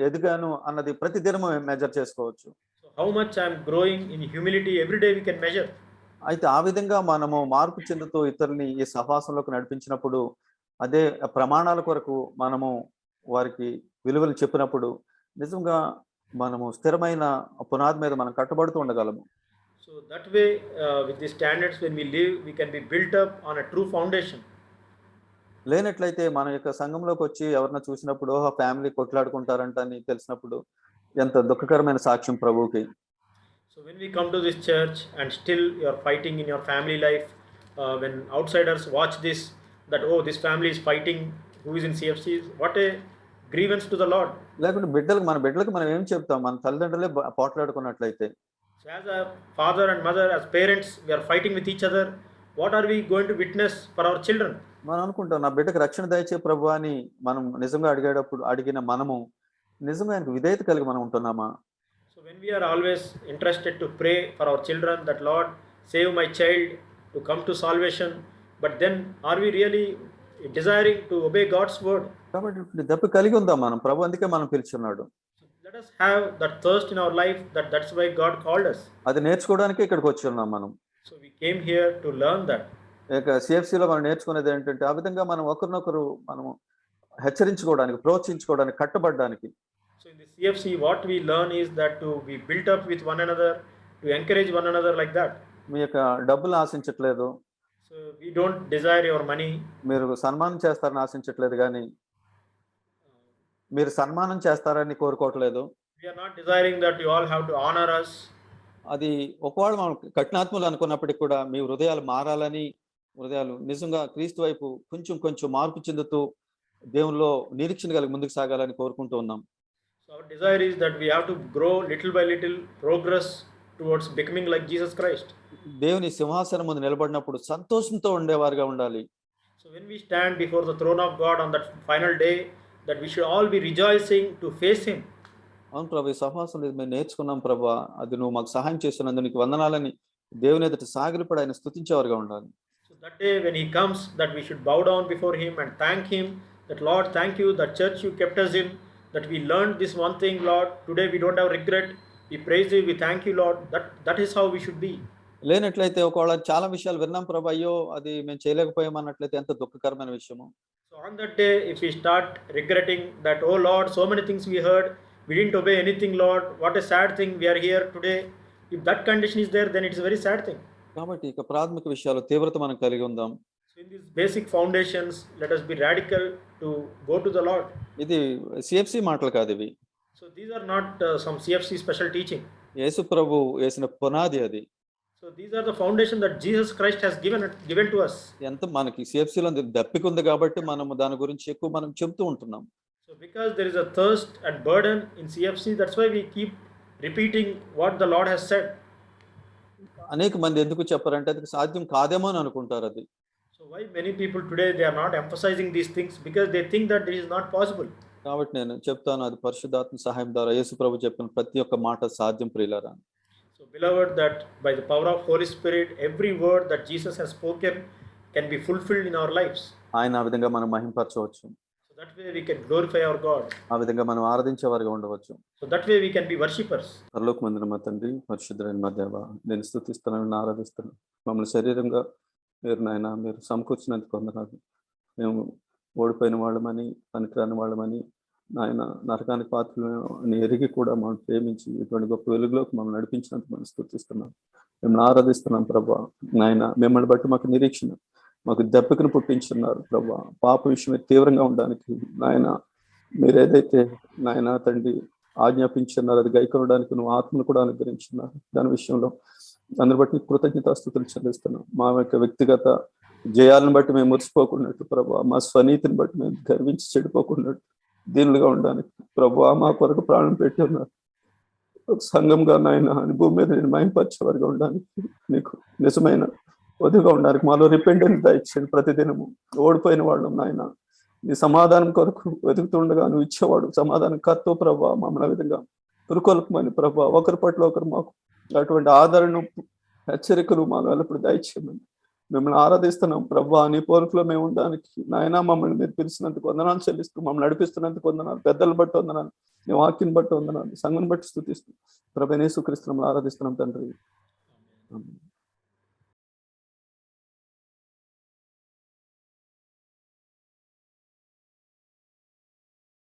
ఎదిగాను అన్నది ప్రతి దినము మెజర్ చేసుకోవచ్చు. So how much I am growing in humility, every day we can measure. అయితే ఆ విధంగా మనము మార్పు చెందుతూ ఇతరుల్ని ఈ సహవాసంలోకి నడిపించినప్పుడు, అదే ప్రమాణాల కొరకు మనము వారికి విలువలు చెప్పినప్పుడు నిజంగా మనము స్థిరమైన పునాది మీద మనం కట్టబడుతూ ఉండగలము. So that way, with the standards when we live, we can be built up on a true foundation. లేనట్లయితే మన యొక్క సంఘంలోకి వచ్చి ఎవరన్నా చూసినప్పుడు ఫ్యామిలీ కొట్లాడుకుంటారంట అని తెలిసినప్పుడు ఎంత దుఃఖకరమైన సాక్ష్యం ప్రభువుకి. So when we come to this church and still you are fighting in your family life, when outsiders watch this, that oh, this family is fighting, who is in CFC, what a grievance to the Lord. లేకుంటే మన బిడ్డలకు మనం ఏం చెప్తాం? మన తల్లిదండ్రులే పోట్లాడుకున్నట్లయితే, so as a father and mother, as parents, we are fighting with each other. What are we going to witness for our children? మనం అనుకుంటాం నా బిడ్డకు రక్షణ దయచే ప్రభు అని మనం నిజంగా అడిగిన మనము నిజంగా ఆయనకు విధేయత కలిగి మనం ఉంటున్నామా? So when we are always interested to pray for our children that Lord save my child to come to salvation, but then are we really desiring to obey God's word. కాబట్టి ఇప్పుడు దప్పిక కలిగి ఉందాం మనం. ప్రభు అందుకే మనం పిలుచున్నాడు. Let us have that thirst in our life, that's why God called us. అది నేర్చుకోవడానికే ఇక్కడికి వచ్చి ఉన్నాం మనం. So we came here to learn that. ఇక సిఎఫ్సిలో మనం నేర్చుకునేది ఏంటంటే ఆ విధంగా మనం ఒకరినొకరు మనము హెచ్చరించుకోవడానికి, ప్రోత్సహించుకోవడానికి, కట్టబడడానికి. So in the CFC, what we learn is that to be built up with one another, to encourage one another like that. మీ యొక్క డబ్బులు ఆశించట్లేదు, So we don't desire your money. మీరు సన్మానం చేస్తారని ఆశించట్లేదు, కానీ మీరు సన్మానం చేస్తారని కోరుకోవట్లేదు. We are not desiring that you all have to honor us. అది ఒకవేళ మనం కఠినాత్ములు అనుకున్నప్పటికీ కూడా మీ హృదయాలు మారాలని, హృదయాలు నిజంగా క్రీస్తు వైపు కొంచెం కొంచెం మార్పు చెందుతూ దేవునిలో నిరీక్షణ కలిగి ముందుకు సాగాలని కోరుకుంటూ ఉన్నాం. So our desire is that we have to grow little by little, progress towards becoming like Jesus Christ. దేవుని సింహాసనం ముందు నిలబడినప్పుడు సంతోషంతో ఉండేవారుగా ఉండాలి. So when we stand before the throne of God on that final day, that we should all be rejoicing to face him. అవును ప్రభు, ఈ సహవాసం మేము నేర్చుకున్నాం ప్రభా, అది నువ్వు మాకు సహాయం చేస్తున్నందుకు నీకు వందనాలని దేవుని ఎదుట సాగిలపడి ఆయన స్తుతించేవారుగా ఉండాలి. So that day when he comes, that we should bow down before him and thank him, that Lord, thank you, that church you kept us in, that we learned this one thing, Lord, today we don't have regret, we praise you, we thank you, Lord. That is how we should be. లేనట్లయితే ఒకవేళ చాలా విషయాలు విన్నాం ప్రభు, అయ్యో అది మేము చేయలేకపోయాం అన్నట్లయితే ఎంత దుఃఖకరమైన విషయము. So on that day, if we start regretting that, oh Lord, so many things we heard, we didn't obey anything, Lord, what a sad thing we are here today. If that condition is there, then it is a very sad thing. కాబట్టి ఇక ప్రాథమిక విషయాలు తీవ్రత మనం కలిగి ఉందాం. So in these basic foundations, let us be radical to go to the Lord. ఇది సిఎఫ్సి మాటలు కాదు ఇవి. So these are not some CFC special teaching. యేసు ప్రభు వేసిన పునాది అది. So these are the foundation that Jesus Christ has given to us. ఎంత మనకి సిఎఫ్సిలో దప్పిక ఉంది కాబట్టి మనము దాని గురించి ఎక్కువ మనం చెప్తూ ఉంటున్నాం. So because there is a thirst and burden in CFC, that's why we keep repeating what the Lord has said. అనేక మంది ఎందుకు చెప్పారంటే అది సాధ్యం కాదేమో అని అనుకుంటారు అది. So why many people today they are not emphasizing these things, because they think that it is not possible. కాబట్టి నేను చెప్తాను, అది పరిశుద్ధాత్మ సహాయం ద్వారా యేసు ప్రభు చెప్పిన ప్రతి ఒక్క మాట సాధ్యం ప్రియులారా. So beloved, that by the power of Holy Spirit, every word that Jesus has spoken can be fulfilled in our lives. ఆయన ఆ విధంగా మనం మహింపరచవచ్చు. So that way we can glorify our God. ఆ విధంగా మనం ఆరాధించేవారుగా ఉండవచ్చు. So that way we can be worshippers. పరలోకమందున మా తండ్రి, పరిశుద్ధుడైన మా దేవా, నేను స్తుతిస్తున్నాను, ఆరాధిస్తున్నాను. మమ్మల్ని శరీరంగా మీరు నాయన మీరు సమకూర్చినందుకు వందనాలు. మేము ఓడిపోయిన వాళ్ళమని, పనికిరాని వాళ్ళమని, నాయన నరకానికి పాత్రలని ఎరిగి కూడా మమ్మల్ని ప్రేమించి ఇటువంటి గొప్ప వెలుగులోకి మమ్మల్ని నడిపించినందుకు మనం స్తుతిస్తున్నాం. మిమ్మల్ని ఆరాధిస్తున్నాం ప్రభా. నాయన మిమ్మల్ని బట్టి మాకు నిరీక్షణ, మాకు దెబ్బకును పుట్టించున్నారు ప్రభా. పాప విషయమే తీవ్రంగా ఉండడానికి నాయన మీరు ఏదైతే నాయన తండ్రి ఆజ్ఞాపించున్నారు అది గైకొనడానికి నువ్వు ఆత్మను కూడా అనుగ్రహించున్నారు. దాని విషయంలో అందరి బట్టి కృతజ్ఞతాస్తుతులు చెల్లిస్తున్నాం. మా యొక్క వ్యక్తిగత జయాలను బట్టి మేము మురిసిపోకున్నట్టు ప్రభా, మా స్వనీతిని బట్టి మేము గర్వించి చెడిపోకున్నట్టు దీనులుగా ఉండడానికి ప్రభా మా కొరకు ప్రాణం పెట్టి ఉన్నారు. సంఘంగా నాయన భూమి మీద నేను మహింపరిచేవారుగా ఉండడానికి, నీకు నిజమైన వదిగా ఉండడానికి మాలో రిపెండెన్స్ దయచేయండి. ప్రతిదినము ఓడిపోయిన వాళ్ళం నాయన నీ సమాధానం కొరకు వెతుకుతుండగా నువ్వు ఇచ్చేవాడు సమాధానం కర్తో ప్రభా. మమ్మల్ని విధంగా పురుకొల్పమని ప్రభా, ఒకరి పట్ల ఒకరు మాకు అటువంటి ఆదరణ హెచ్చరికలు మాకు ఎల్లప్పుడు దయచేయమని మిమ్మల్ని ఆరాధిస్తున్నాం ప్రభా. నీ పోరుకులో మేము ఉండడానికి నాయన మమ్మల్ని మీరు పిలిచినందుకు వందనాలు చెల్లిస్తూ, మమ్మల్ని నడిపిస్తున్నందుకు వందనాలు, పెద్దలు బట్టి వందనాలు, నీ వాక్యం బట్టి వందనాలు, సంఘం బట్టి స్తుతిస్తూ ప్రభు యేసుక్రీస్తుని ఆరాధిస్తున్నాం తండ్రి.